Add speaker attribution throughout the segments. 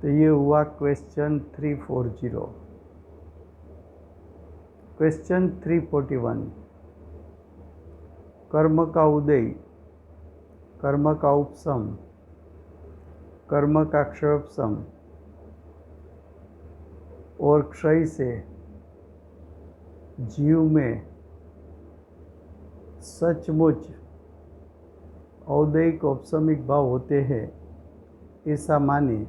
Speaker 1: तो ये हुआ क्वेश्चन 340। क्वेश्चन 341, कर्म का उदय, कर्म का उपशम, कर्म का क्षयोपशम और क्षय से जीव में सचमुच औदयिक औपशमिक भाव होते हैं, ऐसा माने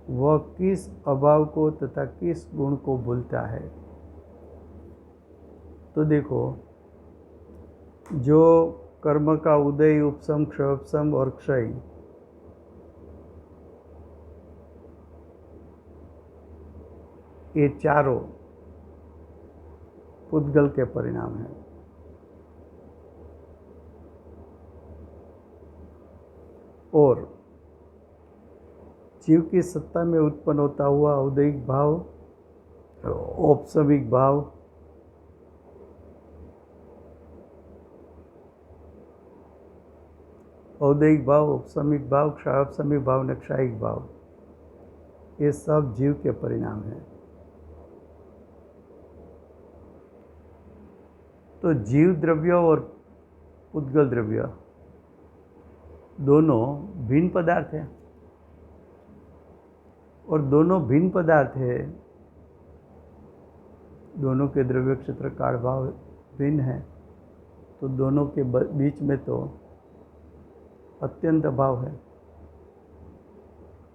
Speaker 1: वह किस अभाव को तथा किस गुण को भूलता है। तो देखो, जो कर्म का उदय, उपशम, क्षयोपशम और क्षय, ये चारों पुद्गल के परिणाम हैं। और जीव की सत्ता में उत्पन्न होता हुआ औदयिक भाव, औपशमिक भाव, औदयिक भाव, औपशमिक भाव, क्षयोपशमिक भाव, नक्षायिक भाव, ये सब जीव के परिणाम हैं। तो जीव द्रव्य और पुद्गल द्रव्य दोनों भिन्न पदार्थ हैं, और दोनों भिन्न पदार्थ है, दोनों के द्रव्य क्षेत्र काल भाव भिन्न है, तो दोनों के बीच में तो अत्यंत अभाव है।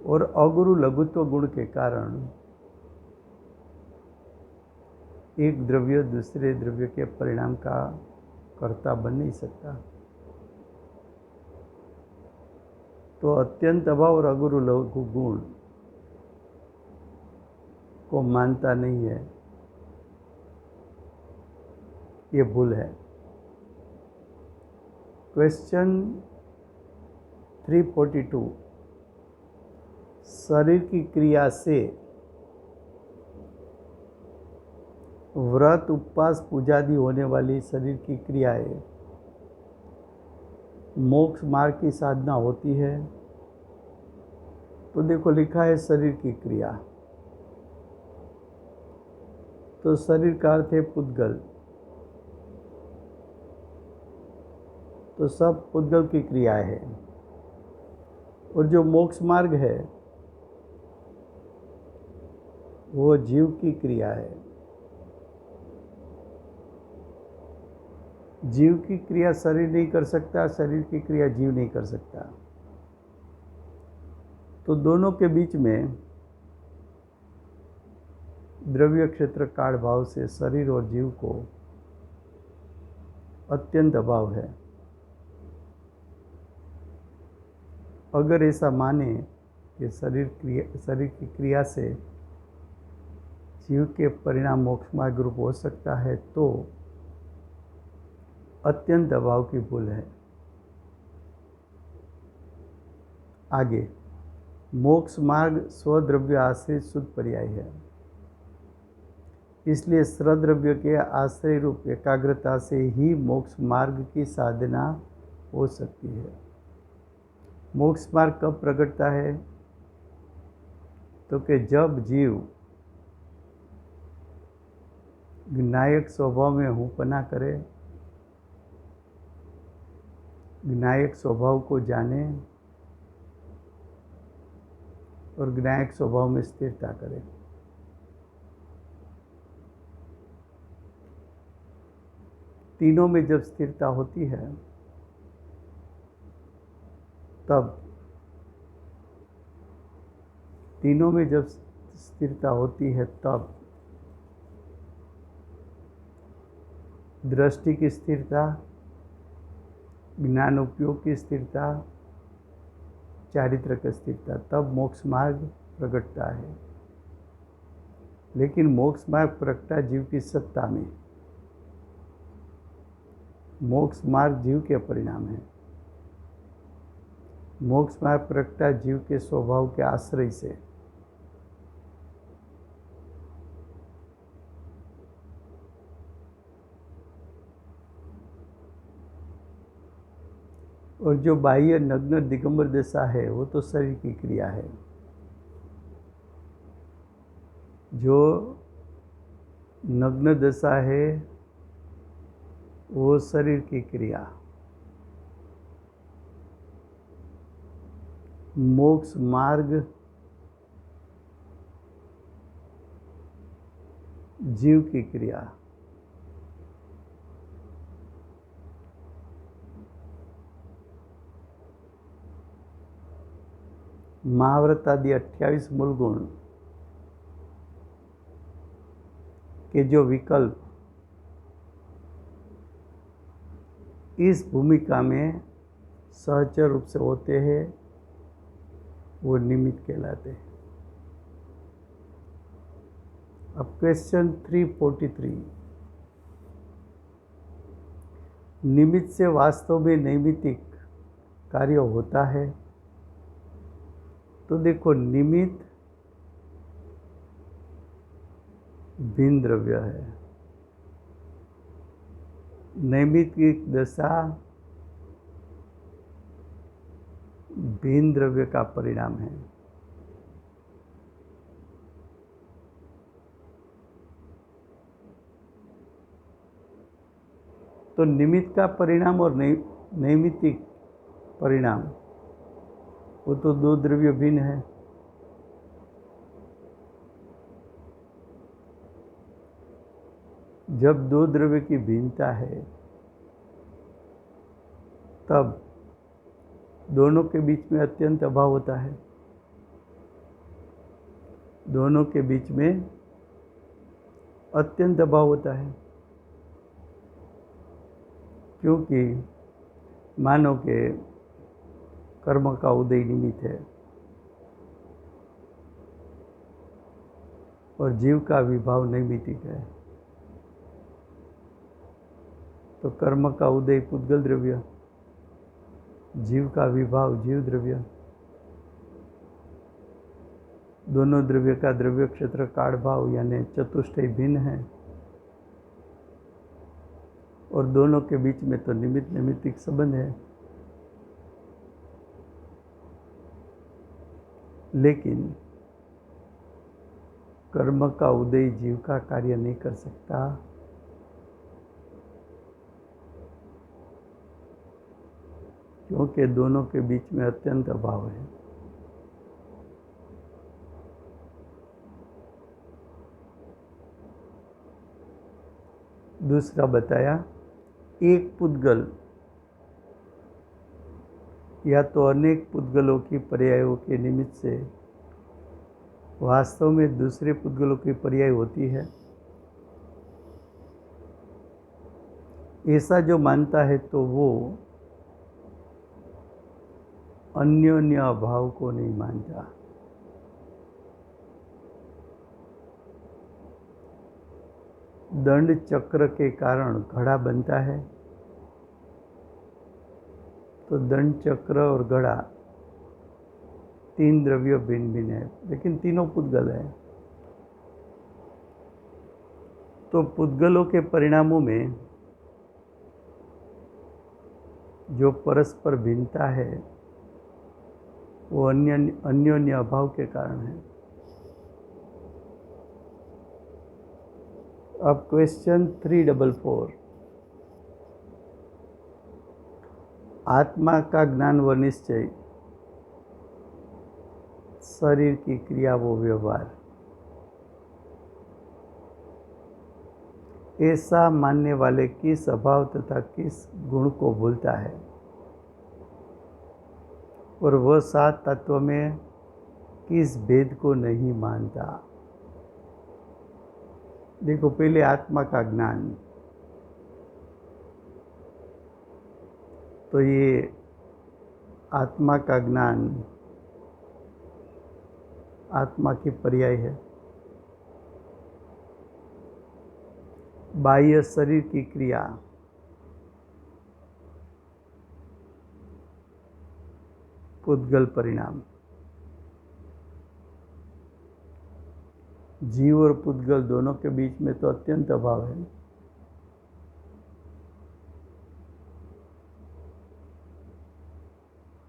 Speaker 1: और अगुरु लघुत्व गुण के कारण एक द्रव्य दूसरे द्रव्य के परिणाम का कर्ता बन नहीं सकता। तो अत्यंत अभाव और अगुरु लघु गुण को मानता नहीं है, ये भूल है। क्वेश्चन 342, शरीर की क्रिया से व्रत, उपवास, पूजादि होने वाली शरीर की क्रियाएं मोक्ष मार्ग की साधना होती है। तो देखो, लिखा है शरीर की क्रिया, तो शरीर का अर्थ है पुद्गल, तो सब पुद्गल की क्रियाएं है। और जो मोक्ष मार्ग है वो जीव की क्रिया है। जीव की क्रिया शरीर नहीं कर सकता, शरीर की क्रिया जीव नहीं कर सकता। तो दोनों के बीच में द्रव्य क्षेत्र काल भाव से शरीर और जीव को अत्यंत अभाव है। अगर ऐसा माने कि शरीर की क्रिया से जीव के परिणाम मोक्ष मार्ग रूप हो सकता है, तो अत्यंत अभाव की भूल है। आगे, मोक्ष मार्ग स्वद्रव्य आश्रित शुद्ध पर्याय है, इसलिए स्वद्रव्य के आश्रय रूप एकाग्रता से ही मोक्ष मार्ग की साधना हो सकती है। मोक्ष मार्ग कब प्रकटता है? तो कि जब जीव ज्ञायक स्वभाव में हूँपना करे, ज्ञायक स्वभाव को जाने और ज्ञायक स्वभाव में स्थिरता करे। तीनों में जब स्थिरता होती है तब दृष्टि की स्थिरता, ज्ञान उपयोग की स्थिरता, चारित्र की स्थिरता, तब मोक्ष मार्ग प्रकटता है। लेकिन मोक्ष मार्ग प्रकटा जीव की सत्ता में। मोक्ष मार्ग जीव के परिणाम है। मोक्ष मार्ग प्रकटा जीव के स्वभाव के आश्रय से। और जो बाह्य नग्न दिगंबर दशा है वो तो शरीर की क्रिया है। जो नग्न दशा है वो शरीर की क्रिया, मोक्ष मार्ग जीव की क्रिया, महाव्रत आदि 28 मूल गुण के जो विकल्प इस भूमिका में सहचर रूप से होते हैं वो निमित्त कहलाते हैं। अब क्वेश्चन 343, निमित्त से वास्तव में नैमित्तिक कार्य होता है? तो देखो, निमित्त भिन्न द्रव्य है, नैमित्तिक दशा भिन्न द्रव्य का परिणाम है। तो निमित्त का परिणाम और नैमित्तिक परिणाम वो तो दो द्रव्य भिन्न है। जब दो द्रव्य की भिन्नता है तब दोनों के बीच में अत्यंत अभाव होता है, दोनों के बीच में अत्यंत अभाव होता है। क्योंकि मानव के कर्म का उदय निमित्त है और जीव का विभाव नैमित्तिक है, तो कर्म का उदय पुद्गल द्रव्य, जीव का विभाव जीव द्रव्य, दोनों द्रव्य का द्रव्य क्षेत्र काल भाव यानी चतुष्टय भिन्न है और दोनों के बीच में तो निमित्त नैमित्तिक संबंध है। लेकिन कर्म का उदय जीव का कार्य नहीं कर सकता, क्योंकि दोनों के बीच में अत्यंत अभाव है। दूसरा बताया, एक पुद्गल या तो अनेक पुद्गलों की पर्यायों के निमित्त से वास्तव में दूसरे पुद्गलों की पर्याय होती है, ऐसा जो मानता है तो वो अन्योन्य अभाव को नहीं मानता। दंड चक्र के कारण घड़ा बनता है, तो दंड चक्र और घड़ा तीन द्रव्य भिन्न भिन्न है, लेकिन तीनों पुद्गल है। तो पुद्गलों के परिणामों में जो परस्पर भिन्नता है वो अन्योन्य अभाव के कारण है। अब क्वेश्चन 344, आत्मा का ज्ञान व निश्चय, शरीर की क्रिया व व्यवहार, ऐसा मानने वाले किस अभाव तथा किस गुण को भूलता है और वह सात तत्व में किस भेद को नहीं मानता? देखो, पहले आत्मा का ज्ञान, तो ये आत्मा का ज्ञान आत्मा की पर्याय है। बाह्य शरीर की क्रिया पुद्गल परिणाम, जीव और पुद्गल दोनों के बीच में तो अत्यंत अभाव है।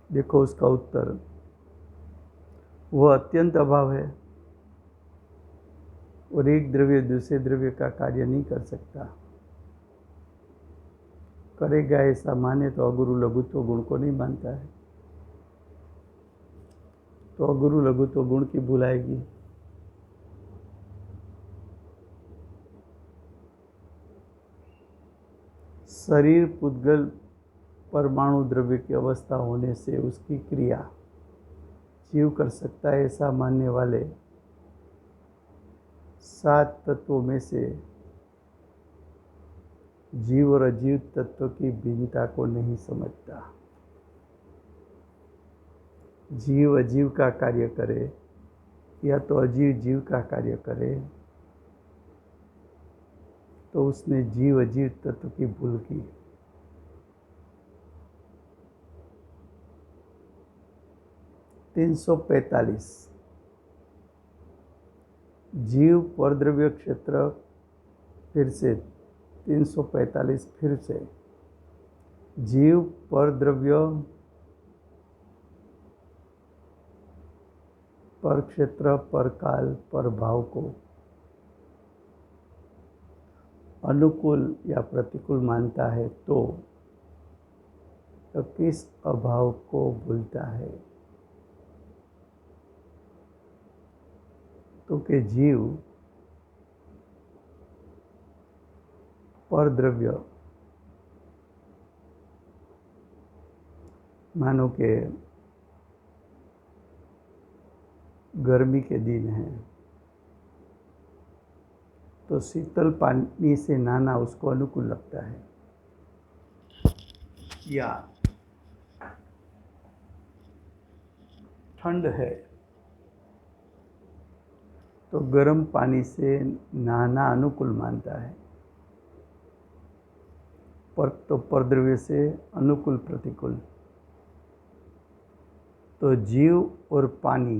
Speaker 1: देखो उसका उत्तर, वह अत्यंत अभाव है और एक द्रव्य दूसरे द्रव्य का कार्य नहीं कर सकता। करेगा ऐसा माने तो अगुरु लघुत्व गुण को नहीं मानता है, तो अगुरु लघुत्व गुण की भुलाएगी। शरीर पुद्गल परमाणु द्रव्य की अवस्था होने से उसकी क्रिया जीव कर सकता है ऐसा मानने वाले 7 तत्वों में से जीव और अजीव तत्व की भिन्नता को नहीं समझता। जीव अजीव का कार्य करे या तो अजीव जीव का कार्य करे, तो उसने जीव अजीव तत्व की भूल की। (345) जीव परद्रव्य क्षेत्र, फिर से 345 फिर से जीव परद्रव्य पर क्षेत्र पर काल पर भाव को अनुकूल या प्रतिकूल मानता है तो किस अभाव को भूलता है? तो कि जीव परद्रव्य, मानो के गर्मी के दिन है तो शीतल पानी से नहाना उसको अनुकूल लगता है, या ठंड है तो गर्म पानी से नहाना अनुकूल मानता है, पर तो परद्रव्य से अनुकूल प्रतिकूल। तो जीव और पानी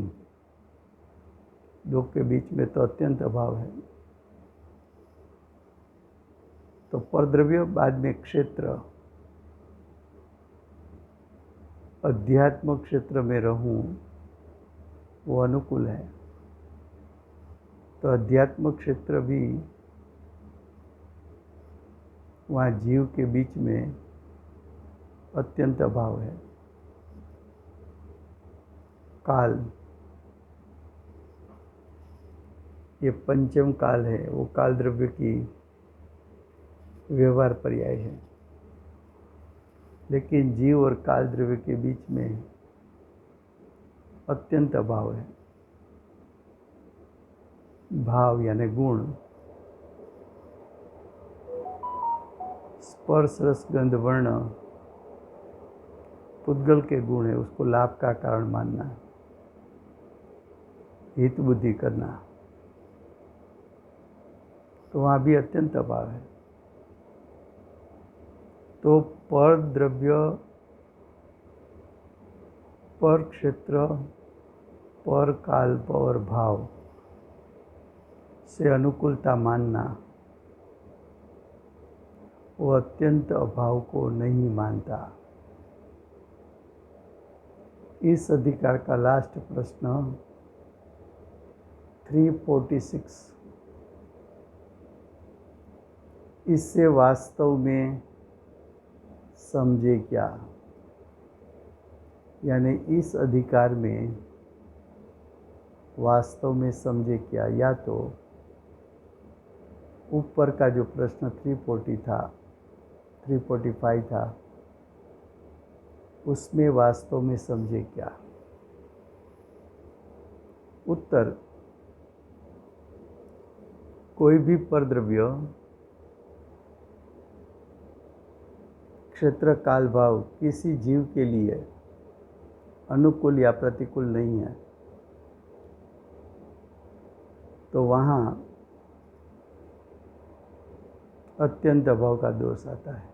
Speaker 1: दो के बीच में तो अत्यंत अभाव है, तो परद्रव्य बाद में क्षेत्र, अध्यात्म क्षेत्र में रहूं वो अनुकूल है, तो अध्यात्म क्षेत्र भी वहाँ जीव के बीच में अत्यंत अभाव है। काल, ये पंचम काल है, वो काल द्रव्य की व्यवहार पर्याय है, लेकिन जीव और काल द्रव्य के बीच में अत्यंत अभाव है। भाव यानी गुण, स्पर्श रस गंध वर्ण पुद्गल के गुण है, उसको लाभ का कारण मानना, हित बुद्धि करना, तो वहाँ भी अत्यंत अभाव है। तो पर द्रव्य, पर क्षेत्र, पर काल, पर भाव से अनुकूलता मानना वो अत्यंत अभाव को नहीं मानता। इस अधिकार का लास्ट प्रश्न 346, इससे वास्तव में समझे क्या? यानी इस अधिकार में वास्तव में समझे क्या? या तो ऊपर का जो प्रश्न 340 था, 345 था, उसमें वास्तव में समझे क्या? उत्तर, कोई भी परद्रव्य क्षेत्र काल भाव किसी जीव के लिए अनुकूल या प्रतिकूल नहीं है, तो वहाँ अत्यंत अभाव का दोष आता है।